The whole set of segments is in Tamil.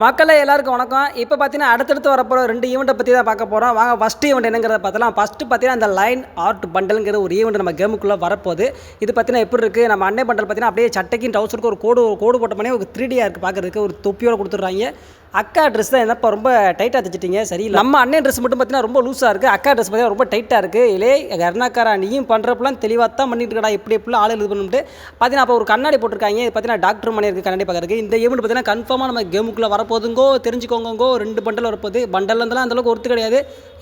மக்களே எல்லாருக்கும் வணக்கம். இப்போ பார்த்தீங்கன்னா அடுத்தடுத்து வரப்போகிற 2 ஈவெண்ட்டை பற்றி தான் பார்க்க போகிறோம். வாங்க ஃபஸ்ட் ஈவெண்ட் என்னங்கிறத பார்த்தலாம். ஃபஸ்ட்டு பார்த்தீங்கன்னா இந்த லைன் ஆர்ட் பண்டலுங்கிற ஒரு ஈவெண்ட் நம்ம கேமுக்குள்ளே வரப்போகுது. இது பார்த்தீங்கன்னா எப்படி இருக்குது, நம்ம அன்னை பண்டல் பார்த்தீங்கன்னா அப்படியே சட்டைக்கும் டவுசருக்கு ஒரு கோடு போட்ட மாதிரி ஒரு 3Dயாக இருக்குது பார்க்குறதுக்கு. ஒரு தொப்பியோட கொடுத்துட்றாங்க. அக்கா ட்ரெஸ் தான் என்னப்பா ரொம்ப டைட்டாக தைச்சிட்டிங்க, சரியில்லை. நம்ம அண்ணன் ட்ரெஸ் மட்டும் பார்த்தீங்கன்னா ரொம்ப லூஸாக இருக்குது. அக்கா ட்ரெஸ் பார்த்தீங்கன்னா ரொம்ப டைட்டாக இருக்குது. இல்லே கருணாக்காரா நீயும் பண்ணுறப்பெல்லாம் தெளிவாக தான் பண்ணிட்டு இருக்கடா, எப்படிலாம் ஆள் இது பண்ணிட்டு பார்த்தீங்கன்னா அப்போ ஒரு கண்ணாடி போட்டிருக்காங்க. இது பார்த்தீங்கன்னா டாக்டர் மணி இருக்குது கண்ணாடி பார்க்குறதுக்கு. இந்த ஈவெண்ட் பார்த்தீங்கன்னா கன்ஃபார்மாக நம்ம கேமுக்குள்ளே வரப்போதுங்கோ, தெரிஞ்சுக்கோங்கோ. 2 பண்டல் வரப்போகுது. பண்டல் இருந்தாலும் அந்தளவுக்கு ஒர்த்து கிடையாது.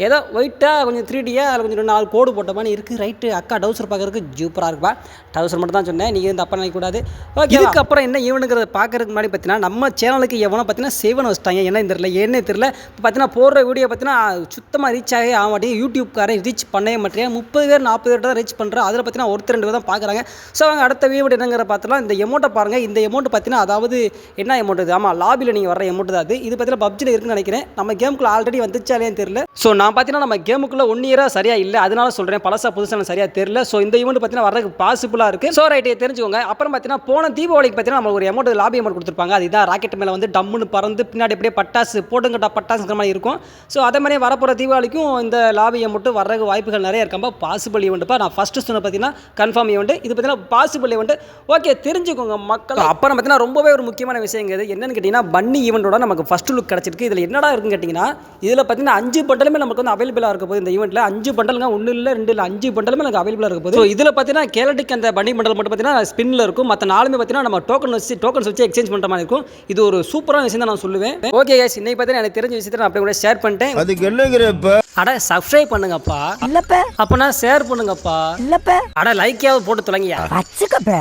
ஏதோ ஒயிட்டாக கொஞ்சம் 3Dயாக அதில் கொஞ்சம் 4 கோடு போட்ட மாதிரி இருக்குது. ரைட்டு, அக்கா டவுசர் பார்க்குறதுக்கு சூப்பராக இருக்குப்பா. டவுசர் மட்டும் தான் சொன்னேன், நீங்கள் வந்து அப்போ நினைக்கக்கூடாது. ஓகே, இதுக்கப்புறம் என்ன ஈவெண்ட்டுங்கிறத பார்க்குறதுக்கு முன்னாடி பார்த்தீங்கன்னா நம்ம சேனலுக்கு எவனோ பார்த்தீங்கன்னா சேவன் வச்சிட்டாங்க. என்ன தெரியல இப்போ பார்த்தீங்கன்னா போடுற வீடியோ பார்த்தீங்கன்னா சுத்தமாக ரீச் ஆகவே ஆக மாட்டேங்க. யூடியூப்காரன் ரீச் பண்ணவே மாட்டேங்க. 30 பேர் 40 பேர் தான் ரீச் பண்ணுறோம். அதில் பார்த்தீங்கன்னா ஒருத்தர் 2 பேர் தான் பார்க்குறாங்க. ஸோ அவங்க அடுத்த வீடியோ என்னங்கிற பார்த்தலாம். இந்த எமௌண்ட்டை பாருங்கள். இந்த எமௌண்ட் பார்த்தீங்கன்னா அதாவது என்ன எமௌண்ட் இது, ஆமாம் லாபியில் நீங்கள் வர எமௌண்ட் தான் அது. இது பார்த்தீங்கன்னா பப்ஜியில் இருக்குன்னு நினைக்கிறேன். நம்ம கேமுக்குள்ள ஆல்ரெடி வந்துச்சாலே தெரியல. ஸோ நான் பார்த்தீங்கன்னா நம்ம கேமுக்குள்ளே 1 இயராக சரியாக இல்லை, அதனால சொல்கிறேன். பழசாக புதுசாக சரியாக தெரியல. ஸோ இந்த ஈவெண்ட் பார்த்தீங்கன்னா வரதுக்கு பாசிபிளாக இருக்குது. ஸோ ரைட்டே தெரிஞ்சுக்கோங்க. அப்புறம் பார்த்தீங்கன்னா போன தீபாவளிக்கு பார்த்தீங்கன்னா நம்ம ஒரு எமௌண்ட் லாபி எமௌண்ட் கொடுத்துருப்பாங்க. அதுதான் ராக்கெட் மேலே வந்து டம்முன்னு பறந்து பின்னாடி அப்படியே பட்டாசு போட்டுங்கட்டா பட்டாசுங்கிற மாதிரி இருக்கும். ஸோ அதே மாதிரி வரப்போகிற தீபாவளிக்கும் இந்த லாபி எமௌண்ட் வர்றதுக்கு வாய்ப்புகள் நிறைய இருக்காம்பா. பாசிபிள் ஈவெண்ட்டுப்பா. நான் ஃபஸ்ட்டு சொன்ன பார்த்தீங்கன்னா கன்ஃபார்ம் ஈவெண்ட். இது பார்த்தீங்கன்னா பாசிபிள் ஈவெண்ட். ஓகே, தெரிஞ்சுக்கோங்க மக்கள். அப்புறம் பார்த்தீங்கன்னா ரொம்பவே ஒரு முக்கியமான விஷயங்கிறது என்னன்னு கேட்டிங்கன்னா பன்னி ஈவெண்ட்டோட நமக்கு ஃபஸ்ட் லுக் கிடச்சிருக்கு. இதில் என்னடா இருக்குன்னு கேட்டிங்கன்னா இதில் பார்த்தீங்கன்னா 5 பண்டலுமே நமக்கு வந்து அவைலபிளாக இருக்க போகுது. இந்த ஈவெண்ட்டில் 5 பண்டலுங்க, 1 இல்லை 2 இல்லை 5 பண்டலுமே நமக்கு அவைலபிளாக இருக்க போகுது. ஸோ இதில் பார்த்தீங்கன்னா கேலட்டிக் அந்த பன்னி பண்டல் மட்டும் பார்த்தீங்கன்னா ஸ்பின்னில் இருக்கும். மற்ற 4மே பார்த்தீங்கன்னா நம்ம டோக்கன்ஸ் வச்சு எக்ஸ்சேஞ்ச் பண்ணுற மாதிரி இருக்கும். இது ஒரு சூப்பரான விஷயம் தான் நான் சொல்லுவேன். ஓகே கைஸ், இன்னைக்கு பார்த்தீங்கன்னா எனக்கு தெரிஞ்ச விஷயத்தை நான் அப்படியே கூட ஷேர் பண்ணிட்டேன். அதுக்கு என்னங்கிறப்ப அட சப்ஸ்கிரைப் பண்ணுங்கப்பா. இல்லப்ப அப்பனா ஷேர் பண்ணுங்கப்பா. இல்லப்ப அட லைக்கையாவது போட்டு தொலைங்கயா. வச்சுக்கப்ப